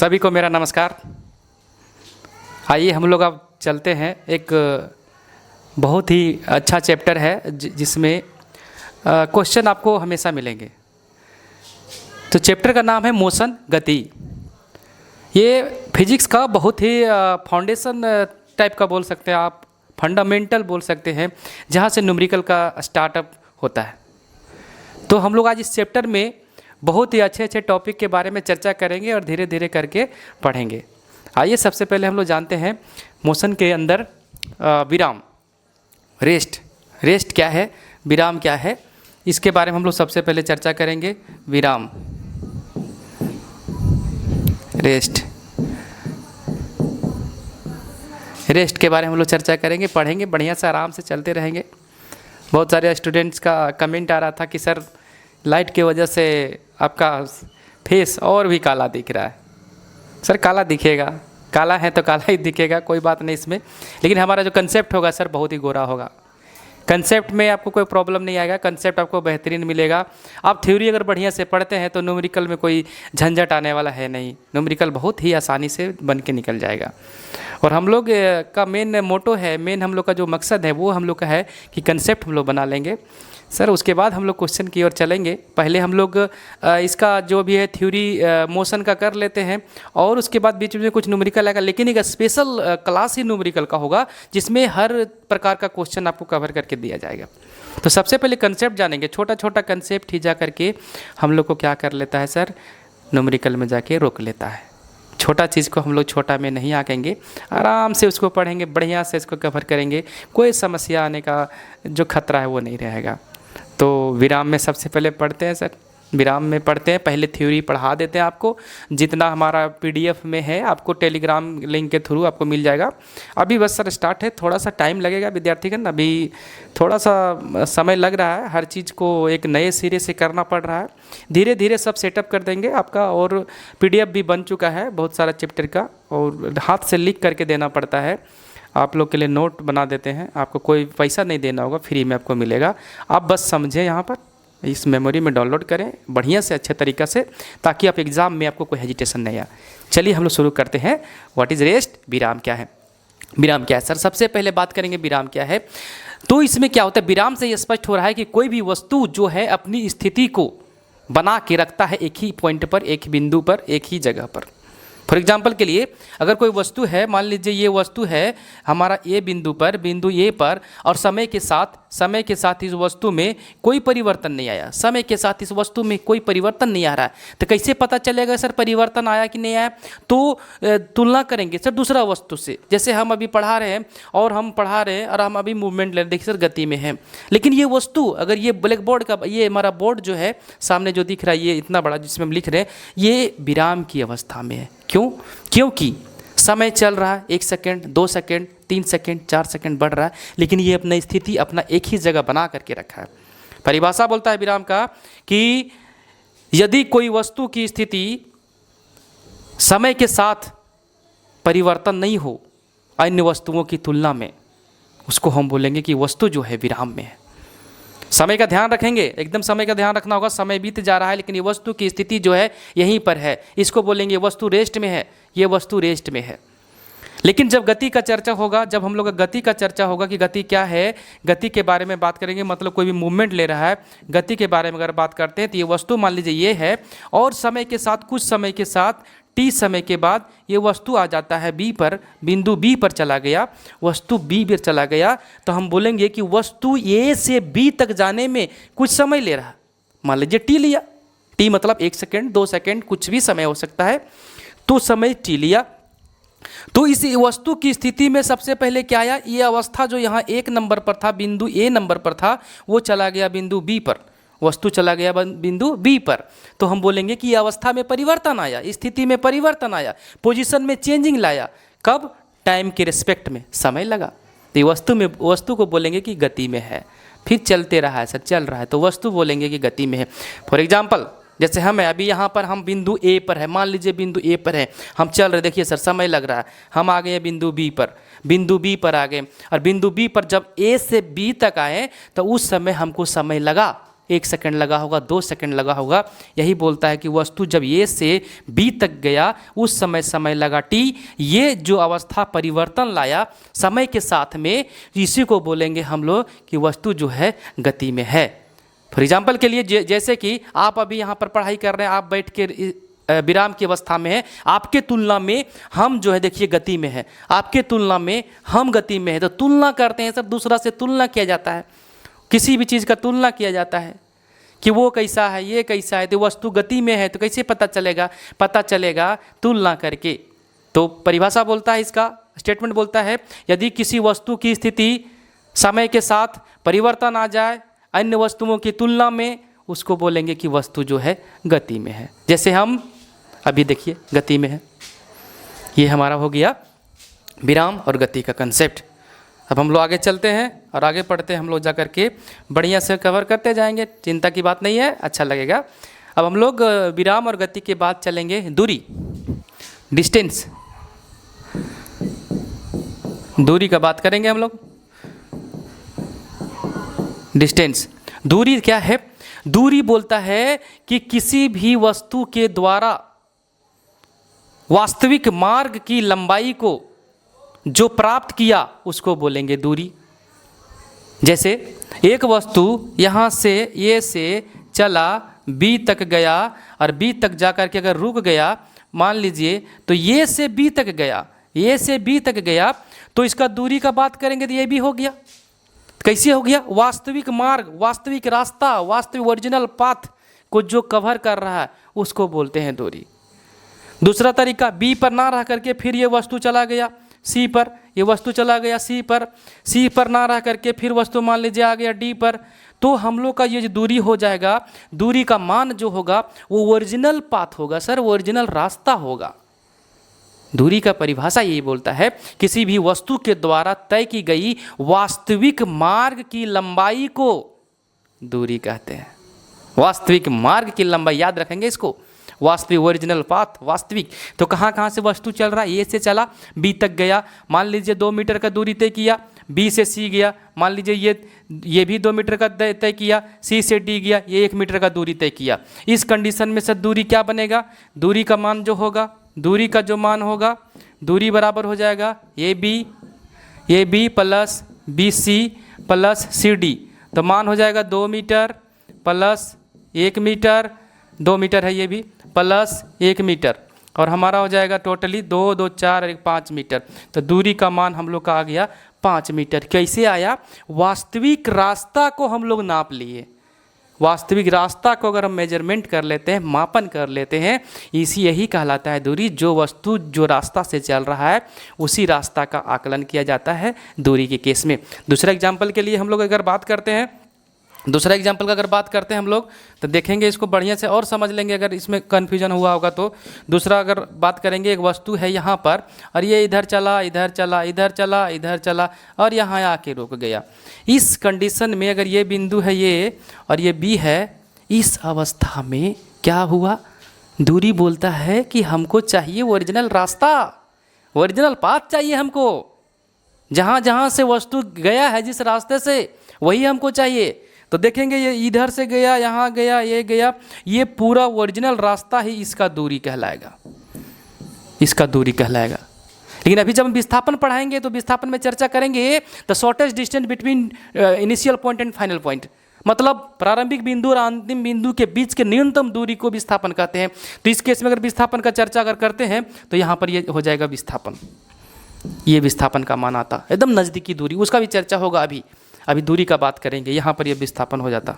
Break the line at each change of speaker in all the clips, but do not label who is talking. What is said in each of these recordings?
सभी को मेरा नमस्कार। आइए हम लोग अब चलते हैं। एक बहुत ही अच्छा चैप्टर है जिसमें क्वेश्चन आपको हमेशा मिलेंगे। तो चैप्टर का नाम है मोशन, गति। ये फिजिक्स का बहुत ही फाउंडेशन टाइप का बोल सकते हैं आप, फंडामेंटल बोल सकते हैं, जहाँ से न्यूमेरिकल का स्टार्टअप होता है। तो हम लोग आज इस चैप्टर में बहुत ही अच्छे अच्छे टॉपिक के बारे में चर्चा करेंगे और धीरे धीरे करके पढ़ेंगे। आइए सबसे पहले हम लोग जानते हैं मोशन के अंदर विराम, रेस्ट क्या है, विराम क्या है, इसके बारे में हम लोग सबसे पहले चर्चा करेंगे। विराम, रेस्ट के बारे में हम लोग चर्चा करेंगे, पढ़ेंगे, बढ़िया से आराम से चलते रहेंगे। बहुत सारे स्टूडेंट्स का कमेंट आ रहा था कि सर लाइट की वजह से आपका फेस और भी काला दिख रहा है। सर काला दिखेगा, काला है तो काला ही दिखेगा, कोई बात नहीं इसमें, लेकिन हमारा जो कंसेप्ट होगा सर बहुत ही गोरा होगा। कंसेप्ट में आपको कोई प्रॉब्लम नहीं आएगा, कंसेप्ट आपको बेहतरीन मिलेगा। आप थ्योरी अगर बढ़िया से पढ़ते हैं तो न्यूमेरिकल में कोई झंझट आने वाला है नहीं, न्यूमेरिकल बहुत ही आसानी से बन के निकल जाएगा। और हम लोग का मेन मोटो है, मेन हम लोग का जो मकसद है वो हम लोग का है कि कंसेप्ट हम लोग बना लेंगे सर, उसके बाद हम लोग क्वेश्चन की ओर चलेंगे। पहले हम लोग इसका जो भी है थ्योरी मोशन का कर लेते हैं और उसके बाद बीच में कुछ न्यूमेरिकल आएगा, लेकिन एक स्पेशल क्लास ही न्यूमेरिकल का होगा जिसमें हर प्रकार का क्वेश्चन आपको कवर करके दिया जाएगा। तो सबसे पहले कंसेप्ट जानेंगे, छोटा छोटा कंसेप्ट ही जा करके हम लोग को क्या कर लेता है सर, न्यूमेरिकल में जाके रोक लेता है। छोटा चीज़ को हम लोग छोटा में नहीं आकेंगे, आराम से उसको पढ़ेंगे, बढ़िया से इसको कवर करेंगे, कोई समस्या आने का जो खतरा है वो नहीं रहेगा। तो विराम में सबसे पहले पढ़ते हैं सर, विराम में पढ़ते हैं, पहले थ्योरी पढ़ा देते हैं आपको। जितना हमारा पीडीएफ में है आपको टेलीग्राम लिंक के थ्रू आपको मिल जाएगा। अभी बस सर स्टार्ट है, थोड़ा सा टाइम लगेगा विद्यार्थीगण, अभी थोड़ा सा समय लग रहा है, हर चीज़ को एक नए सिरे से करना पड़ रहा है। धीरे धीरे सब सेटअप कर देंगे आपका, और पीडीएफ भी बन चुका है बहुत सारा चैप्टर का, और हाथ से लिख करके देना पड़ता है। आप लोग के लिए नोट बना देते हैं, आपको कोई पैसा नहीं देना होगा, फ्री में आपको मिलेगा। आप बस समझें, यहाँ पर इस मेमोरी में डाउनलोड करें बढ़िया से, अच्छे तरीक़ा से, ताकि आप एग्ज़ाम में आपको कोई हेजिटेशन नहीं आए। चलिए हम लोग शुरू करते हैं। व्हाट इज़ रेस्ट, विराम क्या है। विराम क्या है सर, सबसे पहले बात करेंगे विराम क्या है। तो इसमें क्या होता है, विराम से ये स्पष्ट हो रहा है कि कोई भी वस्तु जो है अपनी स्थिति को बना के रखता है एक ही पॉइंट पर, एक ही बिंदु पर, एक ही जगह पर। फॉर एग्जाम्पल के लिए अगर कोई वस्तु है, मान लीजिए ये वस्तु है हमारा ए बिंदु पर, बिंदु ए पर, और समय के साथ इस वस्तु में कोई परिवर्तन नहीं आया, समय के साथ इस वस्तु में कोई परिवर्तन नहीं आ रहा है, तो कैसे पता चलेगा सर परिवर्तन आया कि नहीं आया। तो तुलना करेंगे सर दूसरा वस्तु से। जैसे हम अभी पढ़ा रहे हैं और हम अभी मूवमेंट ले रहे हैं, देखिए सर गति में है, लेकिन ये वस्तु अगर ये ब्लैक बोर्ड का, ये हमारा बोर्ड जो है सामने जो दिख रहा है ये इतना बड़ा जिसमें हम लिख रहे हैं, ये विराम की अवस्था में है। क्यों? क्योंकि समय चल रहा है, 1 सेकेंड, 2 सेकेंड, 3 सेकेंड, 4 सेकेंड बढ़ रहा है, लेकिन ये अपनी स्थिति अपना एक ही जगह बना करके रखा है। परिभाषा बोलता है विराम का कि यदि कोई वस्तु की स्थिति समय के साथ परिवर्तन नहीं हो अन्य वस्तुओं की तुलना में, उसको हम बोलेंगे कि वस्तु जो है विराम में है। समय का ध्यान रखेंगे, एकदम समय का ध्यान रखना होगा। समय बीत जा रहा है लेकिन ये वस्तु की स्थिति जो है यहीं पर है, इसको बोलेंगे वस्तु रेस्ट में है, ये वस्तु रेस्ट में है। लेकिन जब गति का चर्चा होगा, जब हम लोग गति का चर्चा होगा कि गति क्या है, गति के बारे में बात करेंगे, मतलब कोई भी मूवमेंट ले रहा है, गति के बारे में अगर बात करते हैं तो ये वस्तु मान लीजिए ये है, और समय के साथ, कुछ समय के साथ, टी समय के बाद ये वस्तु आ जाता है बी पर, बिंदु बी पर चला गया, वस्तु बी पर चला गया, तो हम बोलेंगे कि वस्तु ए से बी तक जाने में कुछ समय ले रहा है। मान लीजिए टी लिया, टी मतलब 1 सेकेंड, 2 सेकेंड, कुछ भी समय हो सकता है, तो समय टी लिया। तो इस वस्तु की स्थिति में सबसे पहले क्या आया, ये अवस्था जो यहाँ 1 नंबर पर था, बिंदु ए नंबर पर था, वो चला गया बिंदु बी पर, वस्तु चला गया बिंदु बी पर। तो हम बोलेंगे कि अवस्था में परिवर्तन आया, स्थिति में परिवर्तन आया, पोजीशन में चेंजिंग लाया। कब? टाइम के रिस्पेक्ट में समय लगा, तो ये वस्तु को बोलेंगे कि गति में है। फिर चलते रहा है सर, चल रहा है, तो वस्तु बोलेंगे कि गति में है। फॉर एग्जाम्पल जैसे हम अभी यहाँ पर हम बिंदु ए पर है, मान लीजिए बिंदु ए पर है, हम चल रहे, देखिए सर समय लग रहा है, हम आ गए बिंदु बी पर आ गए, और बिंदु बी पर जब ए से बी तक आए तो उस समय हमको समय लगा, 1 सेकंड लगा होगा, 2 सेकंड लगा होगा। यही बोलता है कि वस्तु जब ए से बी तक गया उस समय लगा टी। ये जो अवस्था परिवर्तन लाया समय के साथ में, इसी को बोलेंगे हम लोग कि वस्तु जो है गति में है। फॉर एग्जाम्पल के लिए जैसे कि आप अभी यहाँ पर पढ़ाई कर रहे हैं, आप बैठ के विराम की अवस्था में है, आपके तुलना में हम जो है देखिए गति में है, आपके तुलना में हम गति में है। तो तुलना करते हैं सर, दूसरा से तुलना किया जाता है, किसी भी चीज़ का तुलना किया जाता है कि वो कैसा है, ये कैसा है। तो वस्तु गति में है तो कैसे पता चलेगा? पता चलेगा तुलना करके। तो परिभाषा बोलता है, इसका स्टेटमेंट बोलता है, यदि किसी वस्तु की स्थिति समय के साथ परिवर्तन आ जाए अन्य वस्तुओं की तुलना में, उसको बोलेंगे कि वस्तु जो है गति में है। जैसे हम अभी देखिए गति में है। ये हमारा हो गया विराम और गति का कंसेप्ट। अब हम लोग आगे चलते हैं और आगे पढ़ते हैं, हम लोग जा कर के बढ़िया से कवर करते जाएंगे, चिंता की बात नहीं है, अच्छा लगेगा। अब हम लोग विराम और गति के बाद चलेंगे दूरी, डिस्टेंस, दूरी का बात करेंगे हम लोग। डिस्टेंस, दूरी क्या है? दूरी बोलता है कि किसी भी वस्तु के द्वारा वास्तविक मार्ग की लंबाई को जो प्राप्त किया उसको बोलेंगे दूरी। जैसे एक वस्तु यहाँ से ए से चला बी तक गया और बी तक जाकर के अगर रुक गया, मान लीजिए तो ए से बी तक गया, ए से बी तक गया, तो इसका दूरी का बात करेंगे तो ये भी हो गया। कैसे हो गया? वास्तविक मार्ग, वास्तविक रास्ता, वास्तविक ओरिजिनल पाथ को जो कवर कर रहा है उसको बोलते हैं दूरी। दूसरा तरीका, बी पर ना रह करके फिर ये वस्तु चला गया सी पर, ये वस्तु चला गया सी पर ना रह करके फिर वस्तु मान लीजिए आ गया डी पर, तो हम लोग का ये जो दूरी हो जाएगा, दूरी का मान जो होगा वो ओरिजिनल पाथ होगा सर, ओरिजिनल रास्ता होगा। दूरी का परिभाषा यही बोलता है, किसी भी वस्तु के द्वारा तय की गई वास्तविक मार्ग की लंबाई को दूरी कहते हैं। वास्तविक मार्ग की लंबाई, याद रखेंगे इसको, वास्तविक ओरिजिनल पाथ, वास्तविक। तो कहाँ कहाँ से वस्तु चल रहा है? ए से चला बी तक गया, मान लीजिए 2 मीटर का दूरी तय किया, बी से सी गया, मान लीजिए ये भी 2 मीटर का तय किया, सी से डी गया, ये 1 मीटर का दूरी तय किया। इस कंडीशन में सर दूरी क्या बनेगा? दूरी का मान जो होगा, दूरी का जो मान होगा, दूरी बराबर हो जाएगा A B plus B C plus C D. तो मान हो जाएगा 2 मीटर प्लस 1 मीटर, 2 मीटर है ये भी, प्लस 1 मीटर, और हमारा हो जाएगा टोटली 2 2 4 और 5 मीटर। तो दूरी का मान हम लोग का आ गया 5 मीटर। कैसे आया? वास्तविक रास्ता को हम लोग नाप लिए। वास्तविक रास्ता को अगर हम मेजरमेंट कर लेते हैं, मापन कर लेते हैं, यही कहलाता है दूरी। जो वस्तु जो रास्ता से चल रहा है उसी रास्ता का आकलन किया जाता है दूरी के केस में। दूसरा एग्जाम्पल के लिए हम लोग अगर बात करते हैं, दूसरा एग्जाम्पल का अगर बात करते हैं हम लोग, तो देखेंगे इसको बढ़िया से और समझ लेंगे अगर इसमें कन्फ्यूजन हुआ होगा तो। दूसरा अगर बात करेंगे, एक वस्तु है यहाँ पर और ये इधर चला इधर चला इधर चला इधर चला और यहाँ आके रुक गया। इस कंडीशन में अगर ये बिंदु है ये और ये बी है, इस अवस्था में क्या हुआ? दूरी बोलता है कि हमको चाहिए ओरिजिनल रास्ता, ओरिजिनल पाथ चाहिए हमको। जहाँ जहाँ से वस्तु गया है जिस रास्ते से, वही हमको चाहिए। तो देखेंगे ये इधर से गया, यहाँ गया, ये गया, ये पूरा ओरिजिनल रास्ता ही इसका दूरी कहलाएगा, इसका दूरी कहलाएगा। लेकिन अभी जब हम विस्थापन पढ़ाएंगे तो विस्थापन में चर्चा करेंगे the shortest distance between initial point and final point, मतलब प्रारंभिक बिंदु और अंतिम बिंदु के बीच के न्यूनतम दूरी को विस्थापन कहते हैं। तो इस केस में अगर विस्थापन का चर्चा अगर करते हैं तो यहाँ पर ये हो जाएगा विस्थापन, ये विस्थापन का मान आता, एकदम नज़दीकी दूरी, उसका भी चर्चा होगा। अभी दूरी का बात करेंगे, यहाँ पर ये विस्थापन हो जाता,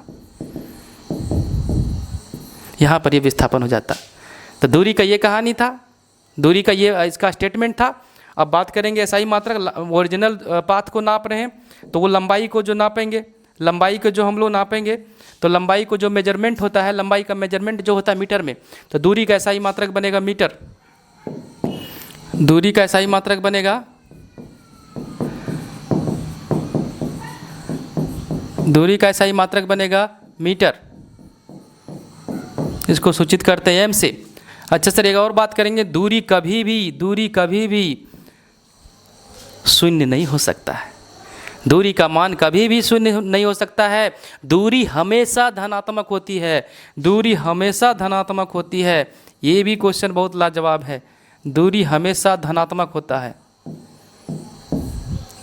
यहाँ पर ये विस्थापन हो जाता। तो दूरी का ये कहानी था, दूरी का ये इसका स्टेटमेंट था। अब बात करेंगे SI मात्रक, ओरिजिनल पाथ को नाप रहे हैं तो वो लंबाई को जो नापेंगे, लंबाई को जो हम लोग नापेंगे, तो लंबाई को जो मेजरमेंट होता है, लंबाई का मेजरमेंट जो होता है मीटर में, तो दूरी का SI मात्रक बनेगा मीटर, दूरी का SI मात्रक बनेगा, दूरी का SI मात्रक बनेगा मीटर। इसको सूचित करते हैं m से। अच्छा सर एक और बात करेंगे, दूरी कभी भी शून्य नहीं हो सकता है। दूरी का मान कभी भी शून्य नहीं हो सकता है। दूरी हमेशा धनात्मक होती है, दूरी हमेशा धनात्मक होती है। ये भी क्वेश्चन बहुत लाजवाब है। दूरी हमेशा धनात्मक होता है,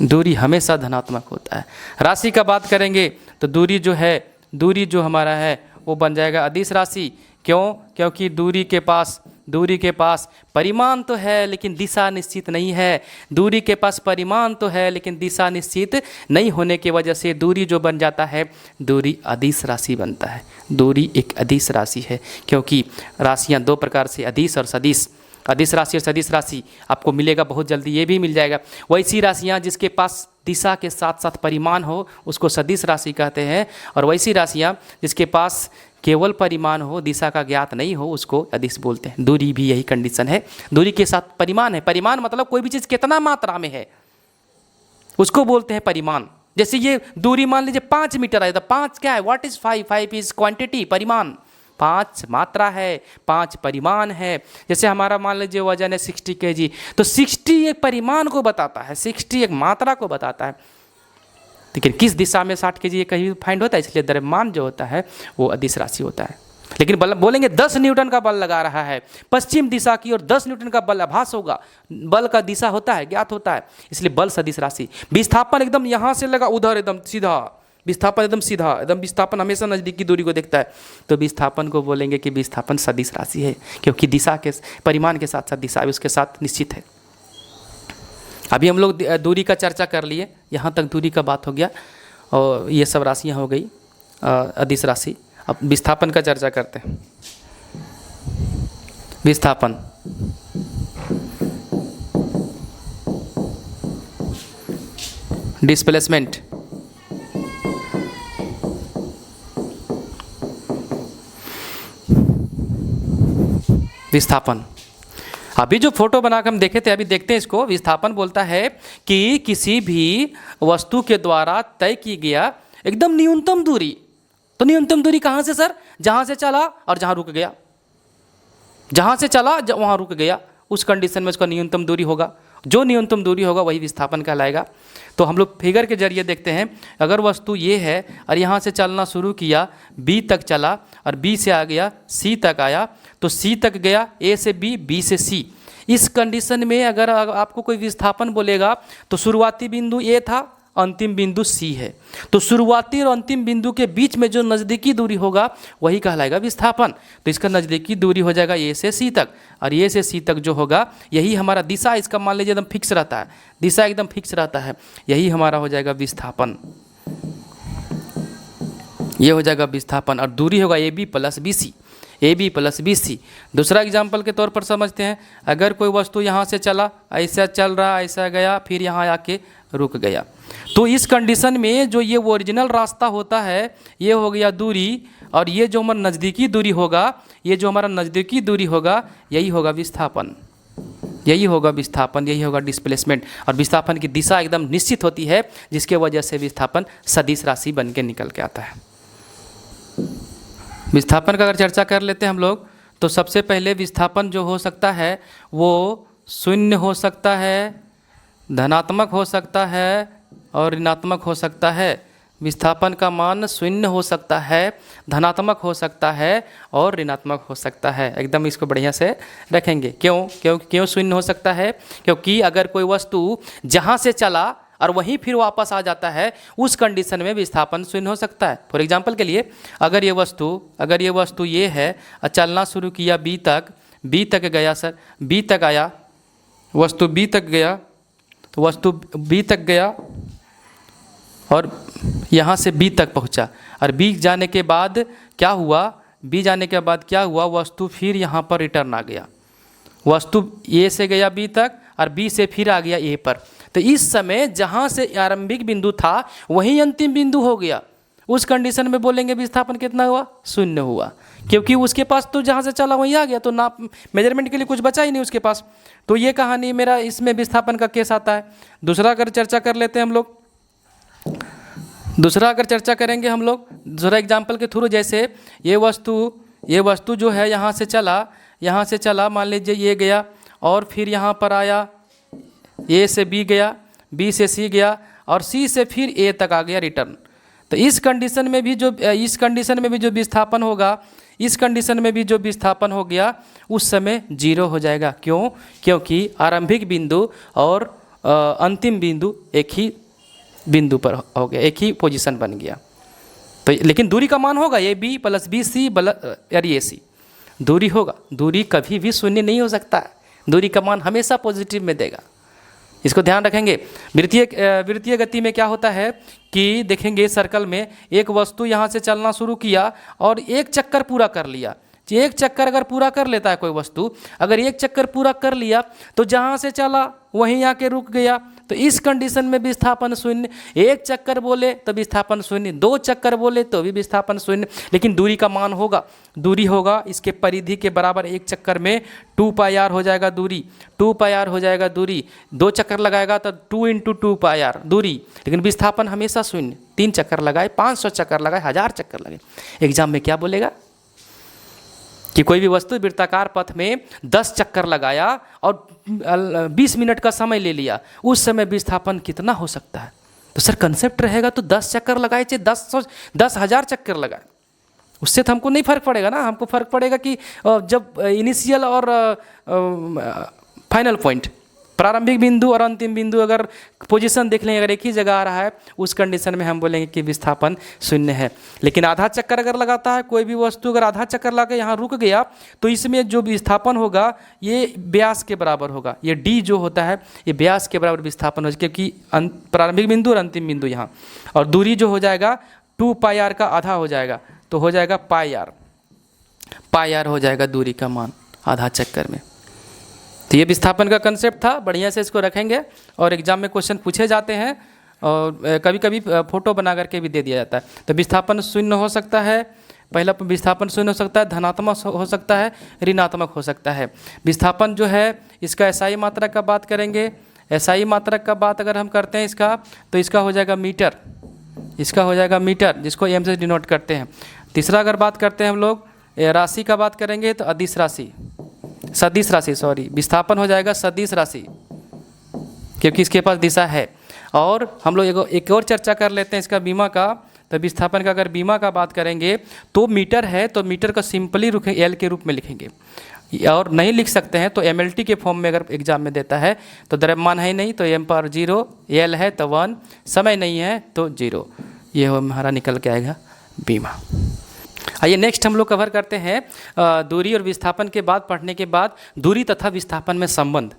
दूरी हमेशा धनात्मक होता है। राशि का बात करेंगे तो दूरी जो है, दूरी जो हमारा है वो बन जाएगा अदिश राशि। क्यों? क्योंकि दूरी के पास परिमाण तो है लेकिन दिशा निश्चित नहीं है। दूरी के पास परिमाण तो है लेकिन दिशा निश्चित नहीं होने की वजह से दूरी जो बन जाता है, दूरी अदिश राशि बनता है। दूरी एक अदिश राशि है, क्योंकि राशियां दो प्रकार से, अदिश और सदिश। अदिश राशि और सदिश राशि आपको मिलेगा बहुत जल्दी, ये भी मिल जाएगा। वैसी राशियाँ जिसके पास दिशा के साथ साथ परिमाण हो उसको सदिश राशि कहते हैं, और वैसी राशियाँ जिसके पास केवल परिमाण हो, दिशा का ज्ञात नहीं हो, उसको अदिश बोलते हैं। दूरी भी यही कंडीशन है, दूरी के साथ परिमाण है। परिमाण मतलब कोई भी चीज़ कितना मात्रा में है उसको बोलते हैं परिमाण। जैसे ये दूरी मान लीजिए 5 मीटर है, तो 5 क्या है? What is 5? 5 इज क्वांटिटी, परिमाण। 5 मात्रा है, 5 परिमाण है। जैसे हमारा मान लीजिए वजन है 60 kg, तो 60 एक परिमाण को बताता है, 60 एक मात्रा को बताता है। लेकिन किस दिशा में 60 kg ये कहीं फाइंड होता है, इसलिए द्रव्यमान जो होता है वो अदिश राशि होता है। लेकिन बल बोलेंगे 10 न्यूटन का बल लगा रहा है पश्चिम दिशा की और 10 न्यूटन का बल आभास होगा, बल का दिशा होता है, ज्ञात होता है, इसलिए बल सदिश राशि। विस्थापन एकदम यहाँ से लगा उधर एकदम सीधा, विस्थापन एकदम सीधा, एकदम विस्थापन हमेशा नज़दीकी दूरी को देखता है, तो विस्थापन को बोलेंगे कि विस्थापन सदिश राशि है, क्योंकि दिशा के परिमाण के साथ साथ दिशा भी उसके साथ निश्चित है। अभी हम लोग दूरी का चर्चा कर लिए, यहाँ तक दूरी का बात हो गया और ये सब राशियाँ हो गई अदिश राशि। अब विस्थापन का चर्चा करते हैं। विस्थापन, डिस्प्लेसमेंट, विस्थापन। अभी जो फोटो बनाकर हम देखे थे, अभी देखते हैं इसको। विस्थापन बोलता है कि किसी भी वस्तु के द्वारा तय की गया एकदम न्यूनतम दूरी। तो न्यूनतम दूरी कहाँ से सर? जहाँ से चला और जहाँ रुक गया, जहाँ से चला वहाँ रुक गया, उस कंडीशन में उसका न्यूनतम दूरी होगा। जो न्यूनतम दूरी होगा वही विस्थापन कहलाएगा। तो हम लोग फिगर के जरिए देखते हैं, अगर वस्तु ये है और यहाँ से चलना शुरू किया, बी तक चला और बी से आ गया सी तक आया, तो सी तक गया, ए से बी, बी से सी। इस कंडीशन में अगर आपको कोई विस्थापन बोलेगा तो शुरुआती बिंदु ए था, अंतिम बिंदु सी है, तो शुरुआती और अंतिम बिंदु के बीच में जो नज़दीकी दूरी होगा वही कहलाएगा विस्थापन। तो इसका नज़दीकी दूरी हो जाएगा ए से सी तक, और ए से सी तक जो होगा यही हमारा दिशा, इसका मान लीजिए एकदम फिक्स रहता है, दिशा एकदम फिक्स रहता है, यही हमारा हो जाएगा विस्थापन। ये हो जाएगा विस्थापन, और दूरी होगा A B plus B C, A B plus B C. दूसरा एग्जाम्पल के तौर पर समझते हैं, अगर कोई वस्तु यहाँ से चला, ऐसा चल रहा, ऐसा गया, फिर यहाँ आके रुक गया, तो इस कंडीशन में जो ये ओरिजिनल रास्ता होता है ये हो गया दूरी, और ये जो हमारा नज़दीकी दूरी होगा, ये जो हमारा नज़दीकी दूरी होगा यही होगा विस्थापन, यही होगा विस्थापन, यही होगा डिस्प्लेसमेंट। और विस्थापन की दिशा एकदम निश्चित होती है, जिसके वजह से विस्थापन सदिश राशि बन के निकल के आता है। विस्थापन का अगर चर्चा कर लेते हैं हम लोग, तो सबसे पहले विस्थापन जो हो सकता है वो शून्य हो सकता है, धनात्मक हो सकता है और ऋणात्मक हो सकता है। विस्थापन का मान शून्य हो सकता है, धनात्मक हो सकता है और ऋणात्मक हो सकता है। एकदम इसको बढ़िया से रखेंगे। क्यों शून्य हो सकता है? क्योंकि अगर कोई वस्तु जहाँ से चला और वहीं फिर वापस आ जाता है, उस कंडीशन में विस्थापन शून्य हो सकता है। फॉर एग्जांपल के लिए, अगर ये वस्तु ये है और चलना शुरू किया बी तक गया सर, बी तक आया, वस्तु बी तक गया, तो वस्तु बी तक गया और यहाँ से बी तक पहुँचा, और बी जाने के बाद क्या हुआ, वस्तु फिर यहाँ पर रिटर्न आ गया। वस्तु ए से गया बी तक और बी से फिर आ गया ए पर। तो इस समय जहाँ से आरंभिक बिंदु था वही अंतिम बिंदु हो गया। उस कंडीशन में बोलेंगे विस्थापन कितना हुआ? शून्य हुआ, क्योंकि उसके पास तो जहाँ से चला वहीं आ गया, तो नाप मेजरमेंट के लिए कुछ बचा ही नहीं उसके पास। तो ये कहानी मेरा इसमें विस्थापन का केस आता है। दूसरा अगर चर्चा कर लेते हैं हम लोग, दूसरा एग्जाम्पल के थ्रू, जैसे ये वस्तु जो है यहाँ से चला, मान लीजिए ये गया और फिर यहाँ पर आया, ए से बी गया, बी से सी गया और सी से फिर ए तक आ गया रिटर्न। तो इस कंडीशन में भी जो विस्थापन होगा, इस कंडीशन में भी जो विस्थापन हो गया उस समय 0 हो जाएगा। क्यों? क्योंकि आरंभिक बिंदु और अंतिम बिंदु एक ही बिंदु पर हो गया, एक ही पोजीशन बन गया। तो लेकिन दूरी का मान होगा A B plus B C यानी ए सी दूरी होगा। दूरी कभी भी शून्य नहीं हो सकता है, दूरी का मान हमेशा पॉजिटिव में देगा, इसको ध्यान रखेंगे। वृत्तीय गति में क्या होता है कि देखेंगे सर्कल में एक वस्तु यहाँ से चलना शुरू किया और एक चक्कर पूरा कर लिया। एक चक्कर अगर पूरा कर लेता है कोई वस्तु, अगर एक चक्कर पूरा कर लिया तो जहाँ से चला वहीं आके रुक गया, तो इस कंडीशन में विस्थापन शून्य। एक चक्कर बोले तो विस्थापन शून्य, 2 चक्कर बोले तो भी विस्थापन शून्य। लेकिन दूरी का मान होगा, दूरी होगा इसके परिधि के बराबर। एक चक्कर में 2 पाई आर हो जाएगा दूरी, 2 पाई आर हो जाएगा दूरी। 2 चक्कर लगाएगा तो 2 × 2 पाई आर दूरी, लेकिन विस्थापन हमेशा शून्य। 3 चक्कर लगाए, 500 चक्कर लगाए, 1000 चक्कर लगे, एग्जाम में क्या बोलेगा कि कोई भी वस्तु वृत्ताकार पथ में 10 चक्कर लगाया और 20 मिनट का समय ले लिया, उस समय विस्थापन कितना हो सकता है? तो सर कंसेप्ट रहेगा तो 10 चक्कर लगाए चाहे 10,000 चक्कर लगाए, उससे तो हमको नहीं फर्क पड़ेगा ना। हमको फर्क पड़ेगा कि जब इनिशियल और फाइनल पॉइंट, प्रारंभिक बिंदु और अंतिम बिंदु अगर पोजीशन देख लें, अगर एक ही जगह आ रहा है, उस कंडीशन में हम बोलेंगे कि विस्थापन शून्य है। लेकिन आधा चक्कर अगर लगाता है कोई भी वस्तु, अगर आधा चक्कर लगा यहाँ रुक गया, तो इसमें जो विस्थापन होगा ये व्यास के बराबर होगा। ये डी जो होता है ये व्यास के बराबर विस्थापन हो, क्योंकि प्रारंभिक बिंदु और अंतिम बिंदु यहाँ, और दूरी जो हो जाएगा 2 पाई आर का आधा हो जाएगा, तो हो जाएगा पाई आर हो जाएगा दूरी का मान आधा चक्कर में। तो ये विस्थापन का कंसेप्ट था, बढ़िया से इसको रखेंगे और एग्जाम में क्वेश्चन पूछे जाते हैं और कभी कभी फोटो बना करके भी दे दिया जाता है। तो विस्थापन शून्य हो सकता है, पहला विस्थापन शून्य हो सकता है, धनात्मक हो सकता है, ऋणात्मक हो सकता है। विस्थापन जो है इसका एसआई मात्रक का बात करेंगे। एसआई मात्रक का बात अगर हम करते हैं इसका, तो इसका हो जाएगा मीटर, इसका हो जाएगा मीटर, जिसको एम से डिनोट करते हैं। तीसरा अगर बात करते हैं हम लोग राशि का बात करेंगे तो अदिश राशि, सदिश राशि, सॉरी, विस्थापन हो जाएगा सदिश राशि, क्योंकि इसके पास दिशा है। और हम लोग एक और चर्चा कर लेते हैं इसका बीमा का। तो विस्थापन का अगर बीमा का बात करेंगे तो मीटर है, तो मीटर का सिंपली एल के रूप में लिखेंगे, और नहीं लिख सकते हैं तो एमएलटी के फॉर्म में अगर एग्जाम में देता है तो द्रव्यमान है नहीं तो एम पर 0, एल है तो 1, समय नहीं है तो 0, ये हमारा निकल के आएगा बीमा। आइए नेक्स्ट हम लोग कवर करते हैं दूरी और विस्थापन के बाद, पढ़ने के बाद दूरी तथा विस्थापन में संबंध,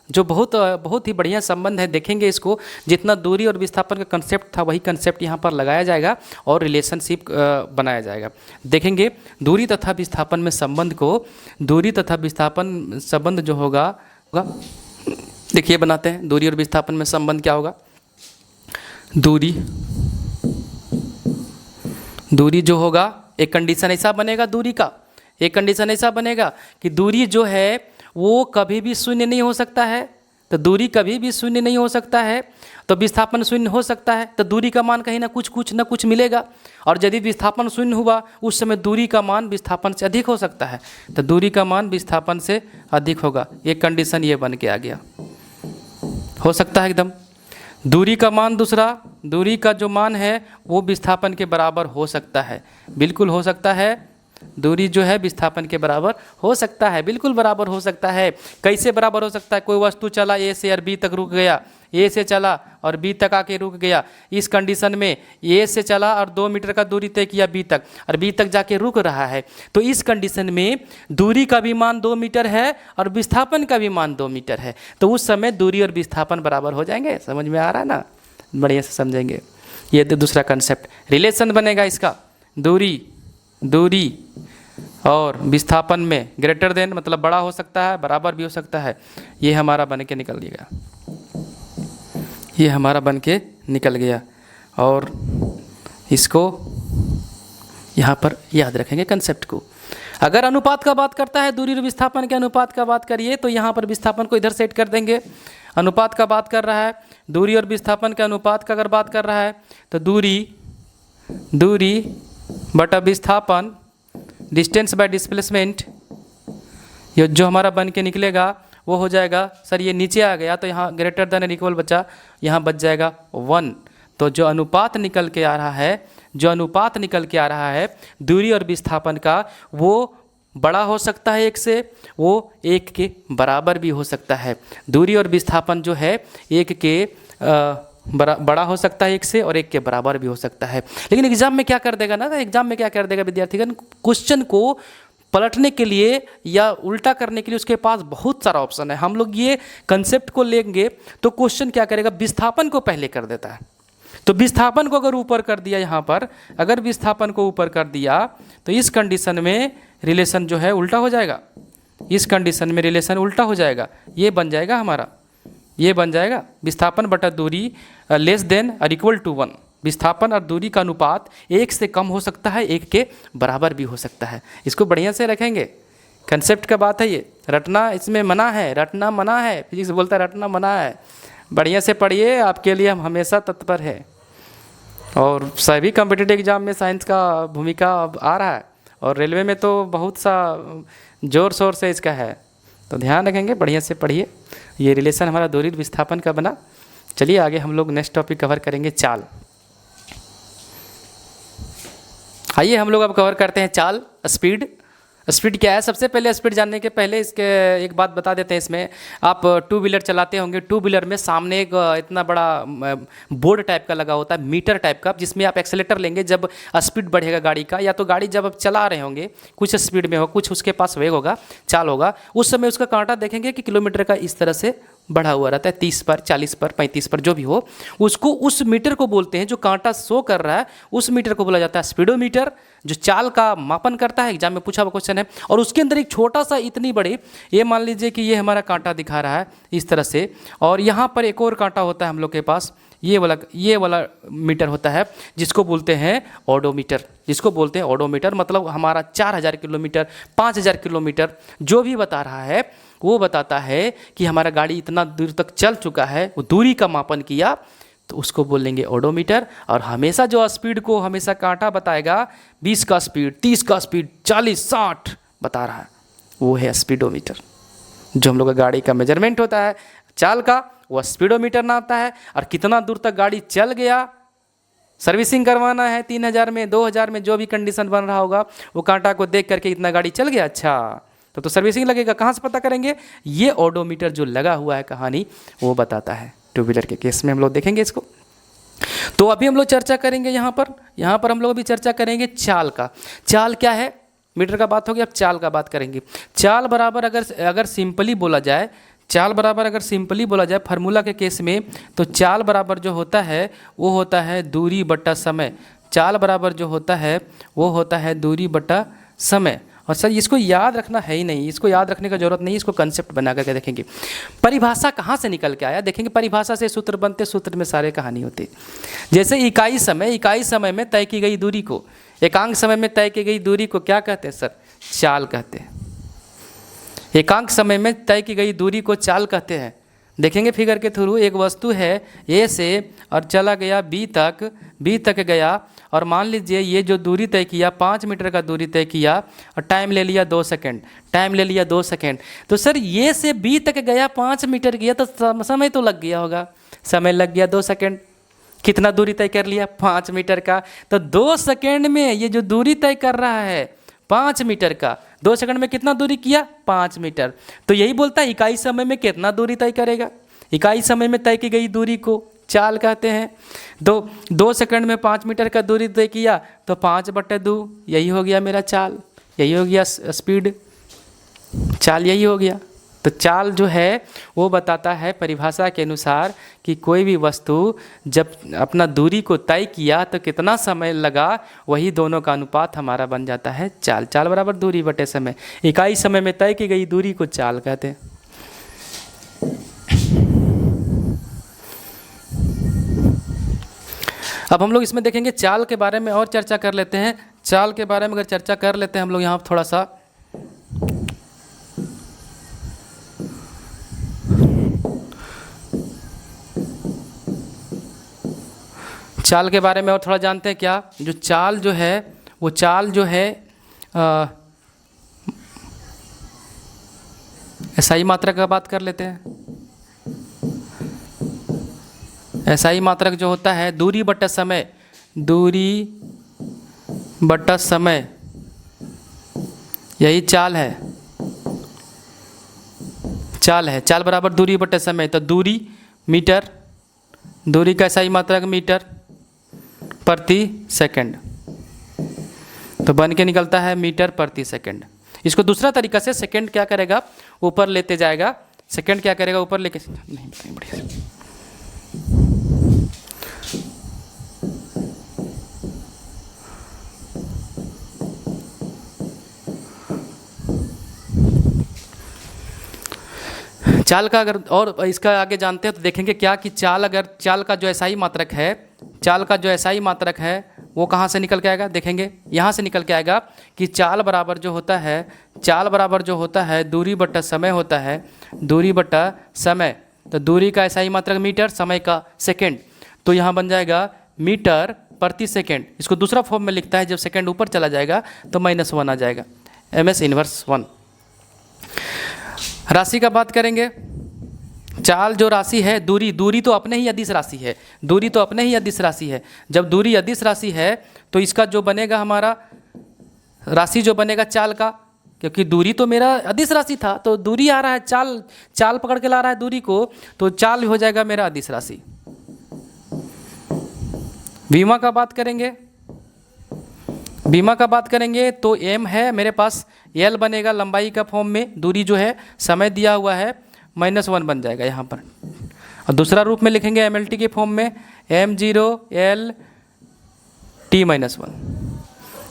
जो बहुत ही बढ़िया संबंध है। देखेंगे इसको, जितना दूरी और विस्थापन का कंसेप्ट था वही कंसेप्ट यहाँ पर लगाया जाएगा और रिलेशनशिप बनाया जाएगा। देखेंगे दूरी तथा विस्थापन में संबंध को, दूरी तथा विस्थापन संबंध जो होगा, देखिए बनाते हैं दूरी और विस्थापन में संबंध क्या होगा। दूरी जो होगा, एक कंडीशन ऐसा बनेगा दूरी का, एक कंडीशन ऐसा बनेगा कि दूरी जो है वो कभी भी शून्य नहीं हो सकता है। तो दूरी कभी भी शून्य नहीं हो सकता है, तो विस्थापन शून्य हो सकता है, तो दूरी का मान कहीं ना कुछ मिलेगा। और यदि विस्थापन शून्य हुआ उस समय दूरी का मान विस्थापन से अधिक हो सकता है, तो दूरी का मान विस्थापन से अधिक होगा। एक कंडीशन ये बन के आ गया, हो सकता है एकदम। दूरी का मान दूसरा, दूरी का जो मान है वो विस्थापन के बराबर हो सकता है, बिल्कुल हो सकता है। दूरी जो है विस्थापन के बराबर हो सकता है, बिल्कुल बराबर हो सकता है। कैसे बराबर हो सकता है? कोई वस्तु चला ए से और बी तक रुक गया, ए से चला और बी तक आके रुक गया। इस कंडीशन में ए से चला और 2 मीटर का दूरी तय किया बी तक, और बी तक जाके रुक रहा है। तो इस कंडीशन में दूरी का भी मान 2 मीटर है और विस्थापन का भी मान 2 मीटर है। तो उस समय दूरी और विस्थापन बराबर हो जाएंगे। समझ में आ रहा है ना? बढ़िया से समझेंगे। ये तो दूसरा कंसेप्ट, रिलेशन बनेगा इसका। दूरी और विस्थापन में ग्रेटर देन मतलब बड़ा हो सकता है, बराबर भी हो सकता है। ये हमारा बन के निकल गया, ये हमारा बन के निकल गया। और इसको यहाँ पर याद रखेंगे कंसेप्ट को। अगर अनुपात का बात करता है, दूरी और विस्थापन के अनुपात का बात करिए, तो यहाँ पर विस्थापन को इधर सेट कर देंगे। अनुपात का बात कर रहा है, दूरी और विस्थापन के अनुपात का अगर बात कर रहा है तो दूरी बटा विस्थापन, डिस्टेंस बाय डिस्प्लेसमेंट, ये जो हमारा बन के निकलेगा वो हो जाएगा। सर ये नीचे आ गया तो यहाँ ग्रेटर देन एंड इक्वल बचा, यहाँ बच जाएगा 1। तो जो अनुपात निकल के आ रहा है, जो अनुपात निकल के आ रहा है दूरी और विस्थापन का, वो बड़ा हो सकता है 1 से, वो 1 के बराबर भी हो सकता है। दूरी और विस्थापन जो है 1 के बड़ा हो सकता है 1 से, और 1 के बराबर भी हो सकता है। लेकिन एग्जाम में क्या कर देगा ना, एग्जाम में क्या कर देगा विद्यार्थीगण, क्वेश्चन को पलटने के लिए या उल्टा करने के लिए उसके पास बहुत सारा ऑप्शन है। हम लोग ये कंसेप्ट को लेंगे तो क्वेश्चन क्या करेगा, विस्थापन को पहले कर देता है। तो विस्थापन को अगर ऊपर कर दिया, यहाँ पर अगर विस्थापन को ऊपर कर दिया तो इस कंडीशन में रिलेशन जो है उल्टा हो जाएगा। इस कंडीशन में रिलेशन उल्टा हो जाएगा। ये बन जाएगा हमारा, ये बन जाएगा विस्थापन बटा दूरी लेस देन और इक्वल टू 1। विस्थापन और दूरी का अनुपात 1 से कम हो सकता है, 1 के बराबर भी हो सकता है। इसको बढ़िया से रखेंगे, कंसेप्ट का बात है ये, रटना इसमें मना है, रटना मना है, फिजिक्स बोलता है रटना मना है। बढ़िया से पढ़िए, आपके लिए हम हमेशा तत्पर है। और सभी कॉम्पिटिटिव एग्जाम में साइंस का भूमिका अब आ रहा है, और रेलवे में तो बहुत सा जोर शोर से इसका है, तो ध्यान रखेंगे, बढ़िया से पढ़िए। ये रिलेशन हमारा दूरी विस्थापन का बना। चलिए आगे हम लोग नेक्स्ट टॉपिक कवर करेंगे, चाल। आइए हम लोग अब कवर करते हैं चाल, स्पीड। स्पीड क्या है, सबसे पहले स्पीड जानने के पहले इसके एक बात बता देते हैं। इसमें आप टू व्हीलर चलाते होंगे, टू व्हीलर में सामने एक इतना बड़ा बोर्ड टाइप का लगा होता है, मीटर टाइप का, जिसमें आप एक्सेलेटर लेंगे जब स्पीड बढ़ेगा गाड़ी का, या तो गाड़ी जब आप चला रहे होंगे कुछ स्पीड में हो, कुछ उसके पास वेग होगा, चाल होगा, उस समय उसका कांटा देखेंगे कि किलोमीटर का इस तरह से बढ़ा हुआ रहता है, 30 पर, 40 पर, 35 पर, जो भी हो, उसको, उस मीटर को बोलते हैं, जो कांटा शो कर रहा है उस मीटर को बोला जाता है स्पीडोमीटर, जो चाल का मापन करता है। एग्जाम में पूछा हुआ क्वेश्चन है। और उसके अंदर एक छोटा सा, इतनी बड़ी, ये मान लीजिए कि ये हमारा कांटा दिखा रहा है इस तरह से, और यहाँ पर एक और कांटा होता है हम लोग के पास, ये वाला मीटर होता है, जिसको बोलते हैं ओडोमीटर, जिसको बोलते हैं ओडोमीटर। मतलब हमारा 4000 किलोमीटर, 5000 किलोमीटर जो भी बता रहा है, वो बताता है कि हमारा गाड़ी इतना दूर तक चल चुका है, वो दूरी का मापन किया, तो उसको बोलेंगे ओडोमीटर। और हमेशा जो स्पीड को हमेशा कांटा बताएगा, 20 का स्पीड, 30 का स्पीड, 40, 60 बता रहा है, वो है स्पीडोमीटर। जो हम लोग का गाड़ी का मेजरमेंट होता है चाल का, वह स्पीडोमीटर नाम आता है। और कितना दूर तक गाड़ी चल गया, सर्विसिंग करवाना है 3000 में, 2000 में, जो भी कंडीशन बन रहा होगा, वो कांटा को देख करके इतना गाड़ी चल गया, अच्छा तो सर्विसिंग लगेगा। कहाँ से पता करेंगे, ये ओडोमीटर जो लगा हुआ है कहानी, वो बताता है। टू व्हीलर के केस में हम लोग देखेंगे इसको। तो अभी हम लोग चर्चा करेंगे यहाँ पर हम लोग अभी चर्चा करेंगे चाल का। चाल क्या है, मीटर का बात होगी, अब चाल का बात करेंगे। चाल बराबर अगर सिंपली बोला जाए, चाल बराबर अगर सिंपली बोला जाए फार्मूला के केस में, तो चाल बराबर जो होता है वो होता है दूरी बटा समय। चाल बराबर जो होता है वो होता है दूरी बटा समय। और सर इसको याद रखना है ही नहीं, इसको याद रखने का जरूरत नहीं, इसको कंसेप्ट बना करके देखेंगे। परिभाषा कहाँ से निकल के आया, देखेंगे परिभाषा से सूत्र बनते, सूत्र में सारे कहानी होती। जैसे इकाई समय में तय की गई दूरी को, एकांक समय में तय की गई दूरी को क्या कहते हैं सर, चाल कहते हैं। एकांक समय में तय की गई दूरी को चाल कहते हैं। देखेंगे फिगर के थ्रू, एक वस्तु है ए से और चला गया बी तक गया, और मान लीजिए ये जो दूरी तय किया 5 मीटर का दूरी तय किया, और टाइम ले लिया 2 सेकेंड, तो सर ये से बी तक गया 5 मीटर गया, तो समय तो लग गया होगा, समय लग गया 2 सेकेंड। कितना दूरी तय कर लिया, 5 मीटर का, तो 2 सेकेंड में ये जो दूरी तय कर रहा है 5 मीटर का, 2 सेकंड में कितना दूरी किया, 5 मीटर। तो यही बोलता है इकाई समय में कितना दूरी तय करेगा। इकाई समय में तय की गई दूरी को चाल कहते हैं। 2 सेकंड में 5 मीटर का दूरी तय किया, तो 5/2, यही हो गया मेरा चाल, यही हो गया स्पीड, चाल यही हो गया। तो चाल जो है वो बताता है परिभाषा के अनुसार कि कोई भी वस्तु जब अपना दूरी को तय किया तो कितना समय लगा, वही दोनों का अनुपात हमारा बन जाता है चाल। चाल बराबर दूरी बटे समय। इकाई समय में तय की गई दूरी को चाल कहते हैं। अब हम लोग इसमें देखेंगे चाल के बारे में और चर्चा कर लेते हैं। चाल के बारे में अगर चर्चा कर लेते हैं हम लोग यहाँ थोड़ा सा, चाल के बारे में और थोड़ा जानते हैं। क्या जो चाल जो है वो चाल जो है SI मात्रा का बात कर लेते हैं। SI मात्रक जो होता है दूरी बटा समय, दूरी बटा समय, यही चाल है, चाल बराबर दूरी बटे समय। तो दूरी मीटर, दूरी का SI मात्रक मीटर प्रति सेकंड, तो बन के निकलता है मीटर प्रति सेकंड। इसको दूसरा तरीका से सेकंड क्या करेगा, ऊपर लेते जाएगा, सेकंड क्या करेगा ऊपर लेके, नहीं बताएंगे बढ़िया। चाल का अगर और इसका आगे जानते हैं तो देखेंगे क्या कि चाल का जो SI मात्रक है, चाल का जो SI मात्रक है वो कहाँ से निकल के आएगा, देखेंगे यहाँ से निकल के आएगा कि चाल बराबर जो होता है, चाल बराबर जो होता है दूरी बटा समय होता है, दूरी बटा समय। तो दूरी का SI मात्रक मीटर, समय का सेकंड, तो यहाँ बन जाएगा मीटर प्रति सेकंड। इसको दूसरा फॉर्म में लिखता है, जब सेकंड ऊपर चला जाएगा तो -1 आ जाएगा, MS इन्वर्स 1। राशि का बात करेंगे, चाल जो राशि है, दूरी तो अपने ही अदिश राशि है, दूरी तो अपने ही अदिश राशि है। जब दूरी अदिश राशि है तो इसका जो बनेगा हमारा राशि जो बनेगा चाल का, क्योंकि दूरी तो मेरा अदिश राशि था, तो दूरी आ रहा है, चाल पकड़ के ला रहा है दूरी को, तो चाल हो जाएगा मेरा अदिश राशि। बीमा का बात करेंगे, बीमा का बात करेंगे तो m है मेरे पास, l बनेगा लंबाई का फॉर्म में, दूरी जो है समय दिया हुआ है -1 बन जाएगा यहाँ पर। और दूसरा रूप में लिखेंगे MLT के फॉर्म में m0 l t-1,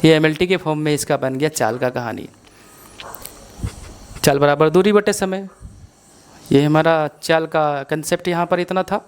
ये MLT के फॉर्म में इसका बन गया चाल का कहानी। चाल बराबर दूरी बटे समय, ये हमारा चाल का कंसेप्ट यहाँ पर इतना था।